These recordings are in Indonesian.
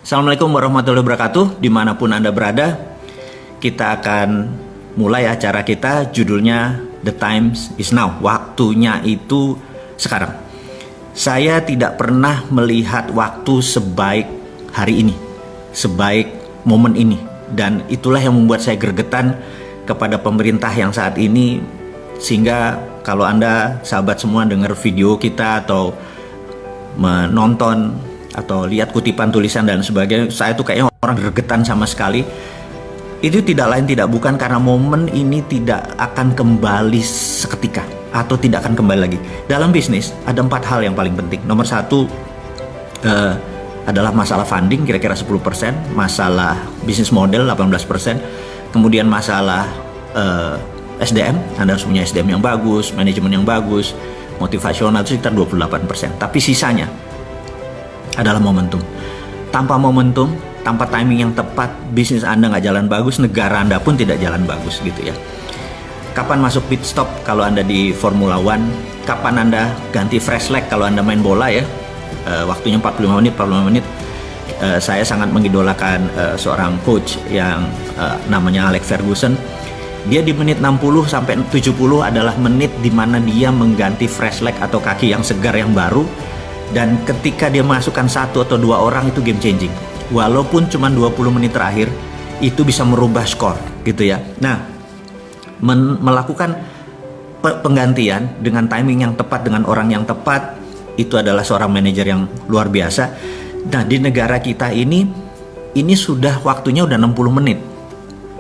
Assalamualaikum warahmatullahi wabarakatuh. Dimanapun Anda berada, kita akan mulai acara kita. Judulnya The Times is Now. Waktunya itu sekarang. Saya tidak pernah melihat waktu sebaik hari ini, sebaik momen ini. Dan itulah yang membuat saya gregetan kepada pemerintah yang saat ini. Sehingga kalau Anda sahabat semua dengar video kita atau menonton atau lihat kutipan tulisan dan sebagainya, saya tuh kayaknya orang gregetan sama sekali. Itu tidak lain tidak bukan karena momen ini tidak akan kembali seketika atau tidak akan kembali lagi. Dalam bisnis ada 4 hal yang paling penting. Nomor 1 adalah masalah funding, kira-kira 10%, masalah bisnis model 18%, kemudian masalah SDM, Anda harus punya SDM yang bagus, manajemen yang bagus, motivasional itu sekitar 28%. Tapi sisanya adalah momentum. Tanpa momentum, tanpa timing yang tepat, bisnis Anda nggak jalan bagus, negara Anda pun tidak jalan bagus gitu ya. Kapan masuk pit stop kalau Anda di Formula One? Kapan Anda ganti fresh leg kalau Anda main bola ya? Waktunya 45 menit. Saya sangat mengidolakan seorang coach yang namanya Alex Ferguson. Dia di menit 60 sampai 70 adalah menit di mana dia mengganti fresh leg atau kaki yang segar yang baru. Dan ketika dia masukkan 1 atau 2 orang, itu game changing. Walaupun cuma 20 menit terakhir, itu bisa merubah skor gitu ya. Nah, melakukan penggantian dengan timing yang tepat, dengan orang yang tepat, itu adalah seorang manajer yang luar biasa. Nah, di negara kita ini sudah waktunya udah 60 menit.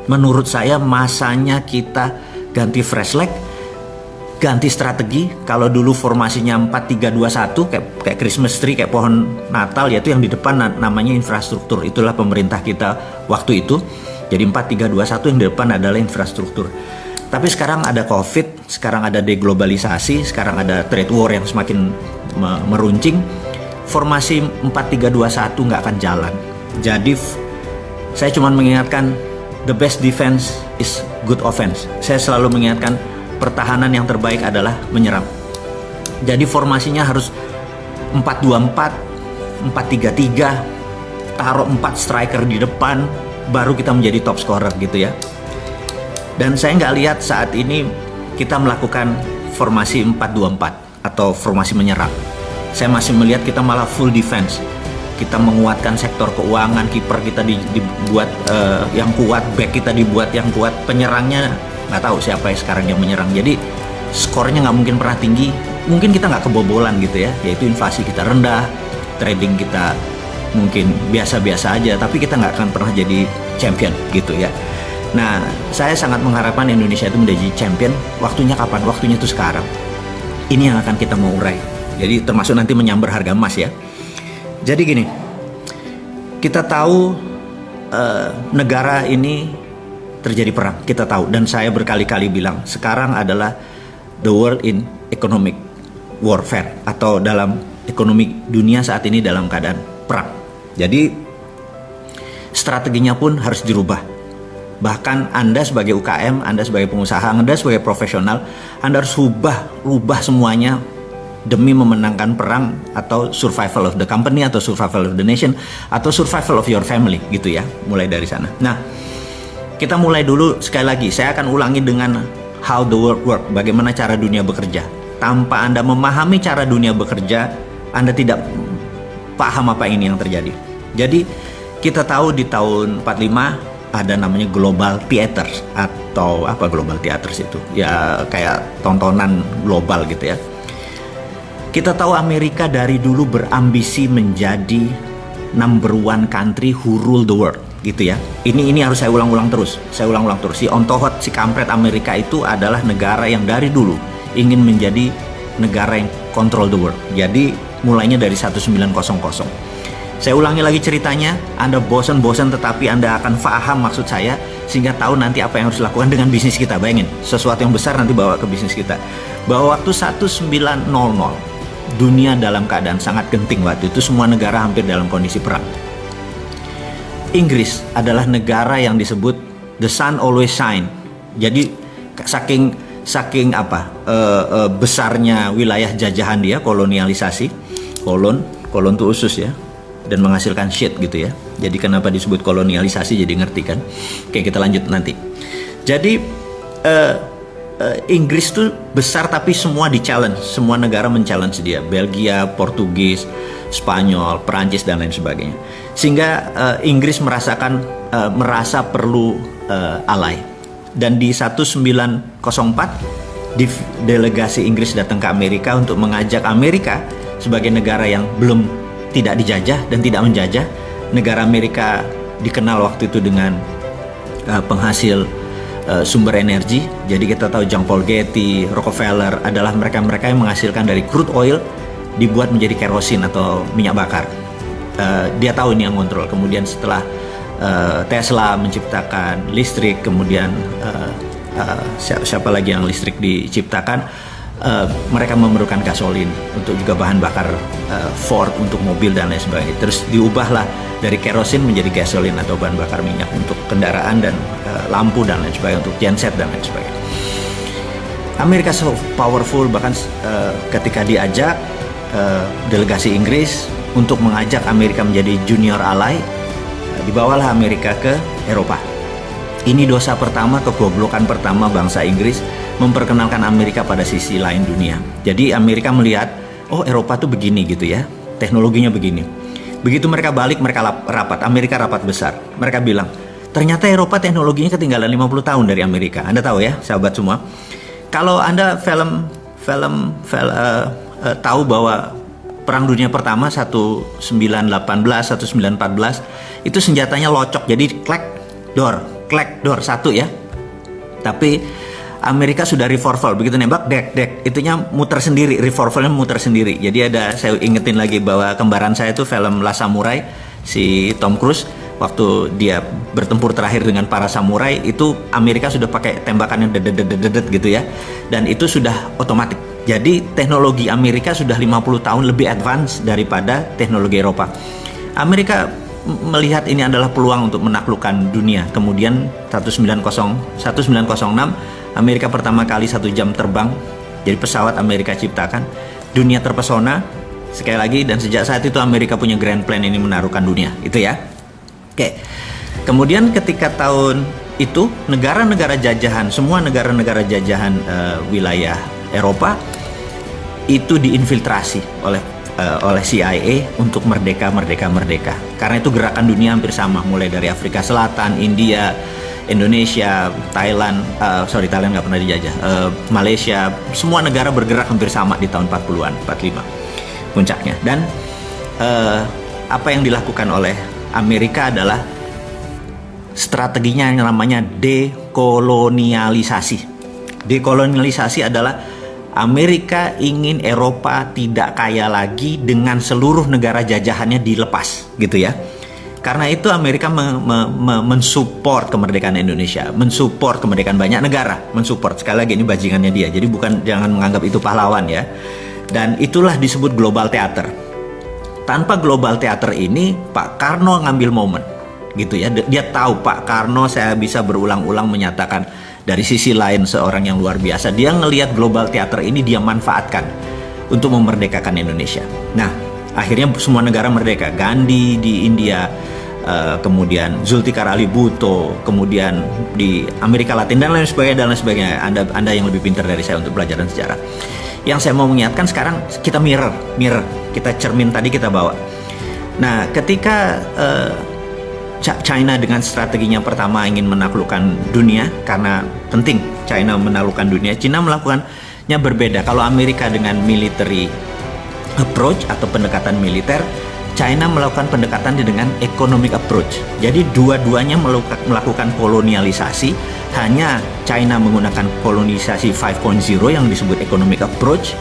Menurut saya masanya kita ganti fresh leg, ganti strategi. Kalau dulu formasinya 4-3-2-1 kayak Christmas tree, kayak pohon Natal, yaitu yang di depan namanya infrastruktur. Itulah pemerintah kita waktu itu. Jadi 4-3-2-1, yang di depan adalah infrastruktur. Tapi sekarang ada Covid, sekarang ada deglobalisasi, sekarang ada trade war yang semakin meruncing. Formasi 4-3-2-1 nggak akan jalan. Jadi saya cuma mengingatkan, the best defense is good offense. Saya selalu mengingatkan, pertahanan yang terbaik adalah menyerang. Jadi formasinya harus 4-2-4, 4-3-3, taruh 4 striker di depan, baru kita menjadi top scorer gitu ya. Dan saya nggak lihat saat ini kita melakukan formasi 4-2-4 atau formasi menyerang. Saya masih melihat kita malah full defense. Kita menguatkan sektor keuangan, kiper kita dibuat yang kuat, back kita dibuat yang kuat, penyerangnya nggak tahu siapa yang sekarang yang menyerang. Jadi skornya nggak mungkin pernah tinggi. Mungkin kita nggak kebobolan gitu ya, yaitu inflasi kita rendah, trading kita mungkin biasa-biasa aja, tapi kita nggak akan pernah jadi champion gitu ya. Nah, saya sangat mengharapkan Indonesia itu menjadi champion. Waktunya kapan? Waktunya itu sekarang. Ini yang akan kita mau urai. Jadi termasuk nanti menyambar harga emas ya. Jadi gini, kita tahu negara ini terjadi perang, kita tahu, dan saya berkali-kali bilang sekarang adalah the world in economic warfare, atau dalam ekonomi dunia saat ini dalam keadaan perang. Jadi strateginya pun harus dirubah. Bahkan Anda sebagai UKM, Anda sebagai pengusaha, Anda sebagai profesional, Anda harus rubah semuanya demi memenangkan perang, atau survival of the company, atau survival of the nation, atau survival of your family gitu ya. Mulai dari sana. Nah, kita mulai dulu sekali lagi. Saya akan ulangi dengan how the world work, bagaimana cara dunia bekerja. Tanpa Anda memahami cara dunia bekerja, Anda tidak paham apa ini yang terjadi. Jadi kita tahu di tahun 45 ada namanya global theaters, atau apa global theaters itu? Ya kayak tontonan global gitu ya. Kita tahu Amerika dari dulu berambisi menjadi number 1 country who rule the world gitu ya. Ini harus saya ulang-ulang terus. Si ontohot, si kampret Amerika itu adalah negara yang dari dulu ingin menjadi negara yang control the world. Jadi mulainya dari 1900. Saya ulangi lagi ceritanya. Anda bosan-bosan, tetapi Anda akan paham maksud saya, sehingga tahu nanti apa yang harus dilakukan dengan bisnis kita. Bayangin, sesuatu yang besar nanti bawa ke bisnis kita. Bahwa waktu 1900, dunia dalam keadaan sangat genting waktu itu, semua negara hampir dalam kondisi perang. Inggris adalah negara yang disebut the sun always shine. Jadi saking besarnya wilayah jajahan dia, kolonialisasi, kolon tuh usus ya, dan menghasilkan shit gitu ya. Jadi kenapa disebut kolonialisasi jadi ngerti kan? Oke, kita lanjut nanti. Jadi Inggris tuh besar tapi semua di-challenge, semua negara men-challenge dia. Belgia, Portugis, Spanyol, Perancis dan lain sebagainya. Sehingga Inggris merasa perlu ally. Dan di 1904 delegasi Inggris datang ke Amerika untuk mengajak Amerika sebagai negara yang belum tidak dijajah dan tidak menjajah. Negara Amerika dikenal waktu itu dengan penghasil sumber energi. Jadi kita tahu John Paul Getty, Rockefeller adalah mereka-mereka yang menghasilkan dari crude oil dibuat menjadi kerosin atau minyak bakar. Dia tahu ini yang kontrol. Kemudian setelah Tesla menciptakan listrik, kemudian siapa lagi yang listrik diciptakan, mereka memerlukan gasolin untuk juga bahan bakar Ford untuk mobil dan lain sebagainya. Terus diubahlah dari kerosin menjadi gasolin atau bahan bakar minyak untuk kendaraan dan lampu dan lain sebagainya, untuk genset dan lain sebagainya. Amerika so powerful, bahkan ketika diajak delegasi Inggris untuk mengajak Amerika menjadi junior ally, dibawalah Amerika ke Eropa. Ini dosa pertama, kegoblokan pertama bangsa Inggris, memperkenalkan Amerika pada sisi lain dunia. Jadi Amerika melihat, oh Eropa tuh begini gitu ya, teknologinya begini. Begitu mereka balik, mereka rapat, Amerika rapat besar. Mereka bilang, ternyata Eropa teknologinya ketinggalan 50 tahun dari Amerika. Anda tahu ya, sahabat semua. Kalau Anda tahu bahwa Perang Dunia Pertama 1918, 1914 itu senjatanya locok, jadi clack door satu ya. Tapi Amerika sudah revolver, begitu nembak dek itunya muter sendiri, revolvernya muter sendiri. Jadi saya ingetin lagi bahwa kembaran saya itu film Last Samurai, si Tom Cruise waktu dia bertempur terakhir dengan para samurai itu Amerika sudah pakai tembakan yang dedet gitu ya, dan itu sudah otomatis. Jadi teknologi Amerika sudah 50 tahun lebih advance daripada teknologi Eropa. Amerika melihat ini adalah peluang untuk menaklukkan dunia. Kemudian 1906 Amerika pertama kali 1 jam terbang, jadi pesawat Amerika ciptakan. Dunia terpesona sekali lagi, dan sejak saat itu Amerika punya grand plan ini menaklukkan dunia, itu ya. Oke. Kemudian ketika tahun itu negara-negara jajahan, semua negara-negara jajahan wilayah Eropa itu diinfiltrasi oleh CIA untuk merdeka. Karena itu gerakan dunia hampir sama, mulai dari Afrika Selatan, India, Indonesia, Thailand nggak pernah dijajah, Malaysia, semua negara bergerak hampir sama di tahun 40-an, 45 puncaknya. Dan apa yang dilakukan oleh Amerika adalah strateginya yang namanya dekolonialisasi. Dekolonialisasi adalah Amerika ingin Eropa tidak kaya lagi dengan seluruh negara jajahannya dilepas, gitu ya. Karena itu Amerika mensupport kemerdekaan Indonesia, mensupport kemerdekaan banyak negara, mensupport. Sekali lagi ini bajingannya dia, jadi jangan menganggap itu pahlawan ya. Dan itulah disebut global theater. Tanpa global theater ini, Pak Karno ngambil momen, gitu ya. Dia tahu Pak Karno, saya bisa berulang-ulang menyatakan dari sisi lain seorang yang luar biasa. Dia ngelihat global theater ini, dia manfaatkan untuk memerdekakan Indonesia. Nah, akhirnya semua negara merdeka. Gandhi di India, kemudian Zulfikar Ali Bhutto, kemudian di Amerika Latin dan lain sebagainya. Anda yang lebih pintar dari saya untuk pelajaran sejarah. Yang saya mau mengingatkan sekarang, kita mirror, kita cermin tadi kita bawa. Nah, ketika China dengan strateginya pertama ingin menaklukkan dunia, karena penting China menaklukkan dunia, China melakukannya berbeda. Kalau Amerika dengan military approach atau pendekatan militer, China melakukan pendekatan dengan economic approach. Jadi dua-duanya melakukan kolonialisasi. Hanya China menggunakan kolonisasi 5.0 yang disebut economic approach,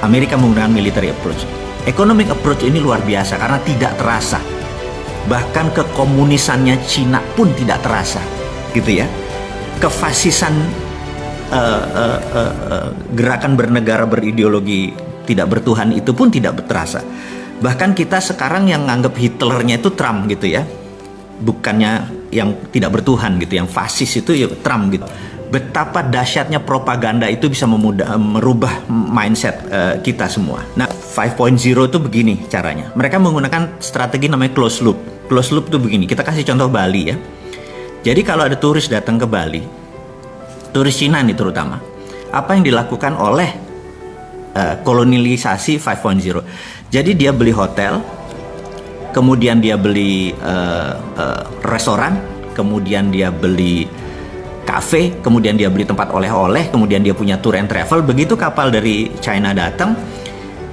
Amerika menggunakan military approach. Economic approach ini luar biasa karena tidak terasa. Bahkan kekomunisannya Cina pun tidak terasa, gitu ya. Kefasisan gerakan bernegara berideologi tidak bertuhan itu pun tidak terasa. Bahkan kita sekarang yang nganggap Hitlernya itu Trump, gitu ya. Bukannya yang tidak bertuhan gitu, yang fasis itu ya Trump gitu. betapa dahsyatnya propaganda itu bisa merubah mindset kita semua. Nah, 5.0 itu begini caranya. Mereka menggunakan strategi namanya closed loop. Closed loop itu begini, kita kasih contoh Bali ya. Jadi kalau ada turis datang ke Bali, turis Cina nih terutama, apa yang dilakukan oleh kolonialisasi 5.0? Jadi dia beli hotel, kemudian dia beli restoran, kemudian dia beli kafe, kemudian dia beli tempat oleh-oleh, kemudian dia punya tour and travel. Begitu kapal dari China datang,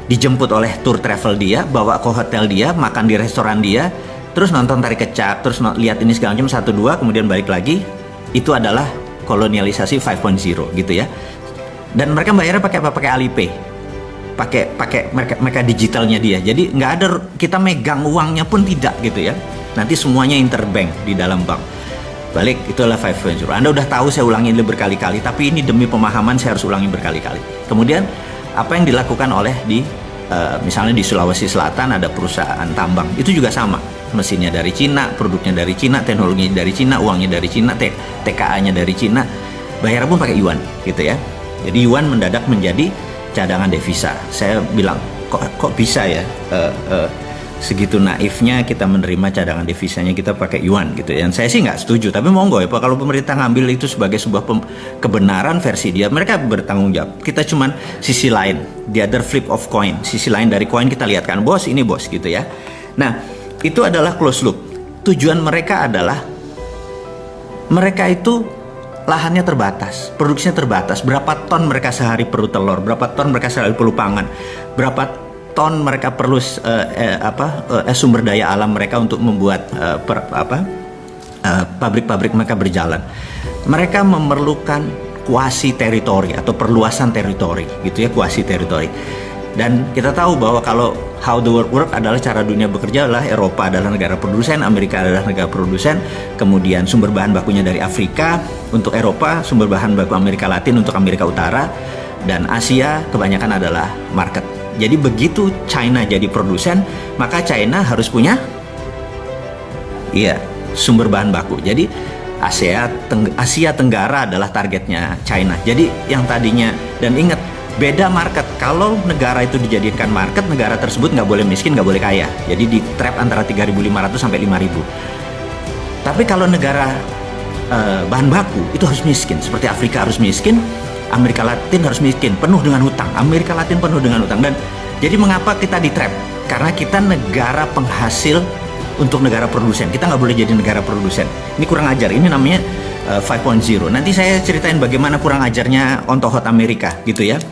dijemput oleh tour travel dia, bawa ke hotel dia, makan di restoran dia, terus nonton tari kecak, terus lihat ini segala macam 1-2, kemudian balik lagi. Itu adalah kolonialisasi 5.0 gitu ya. Dan mereka bayarnya pakai apa? Pakai Alipay. Pakai mereka digitalnya dia. Jadi nggak ada kita megang uangnya pun tidak gitu ya. Nanti semuanya interbank di dalam bank. Balik, itulah 5.0. Anda udah tahu, saya ulangi ini berkali-kali, tapi ini demi pemahaman saya harus ulangi berkali-kali. Kemudian apa yang dilakukan oleh misalnya di Sulawesi Selatan ada perusahaan tambang, itu juga sama. Mesinnya dari Cina, produknya dari Cina, teknologinya dari Cina, uangnya dari Cina, TKA-nya dari Cina, bayar pun pakai yuan gitu ya. Jadi yuan mendadak menjadi cadangan devisa. Saya bilang kok bisa ya segitu naifnya kita menerima cadangan devisanya kita pakai yuan gitu ya. Dan saya sih nggak setuju, tapi monggo ya Pak, kalau pemerintah ngambil itu sebagai sebuah kebenaran versi dia, mereka bertanggung jawab. Kita cuman sisi lain, the other flip of coin, sisi lain dari koin kita lihat kan, bos ini bos gitu ya. Nah, itu adalah close loop. Tujuan mereka adalah mereka itu lahannya terbatas, produksinya terbatas. Berapa ton mereka sehari perlu telur, berapa ton mereka sehari perlu pangan, berapa ton mereka perlu sumber daya alam mereka untuk membuat pabrik-pabrik mereka berjalan. Mereka memerlukan kuasi teritori atau perluasan teritori gitu ya, kuasi teritori. Dan kita tahu bahwa kalau how the world work adalah cara dunia bekerja adalah Eropa adalah negara produsen, Amerika adalah negara produsen, kemudian sumber bahan bakunya dari Afrika untuk Eropa, sumber bahan baku Amerika Latin untuk Amerika Utara, dan Asia kebanyakan adalah market. Jadi begitu China jadi produsen, maka China harus punya sumber bahan baku. Jadi Asia Tenggara adalah targetnya China. Jadi yang tadinya, dan ingat, beda market. Kalau negara itu dijadikan market, negara tersebut nggak boleh miskin, nggak boleh kaya. Jadi di trap antara 3.500 sampai 5.000. Tapi kalau negara bahan baku itu harus miskin. Seperti Afrika harus miskin, Amerika Latin harus miskin, penuh dengan hutang. Amerika Latin penuh dengan hutang. Dan jadi mengapa kita di trap? Karena kita negara penghasil untuk negara produsen. Kita nggak boleh jadi negara produsen. Ini kurang ajar. Ini namanya 5.0. Nanti saya ceritain bagaimana kurang ajarnya on to hot Amerika gitu ya.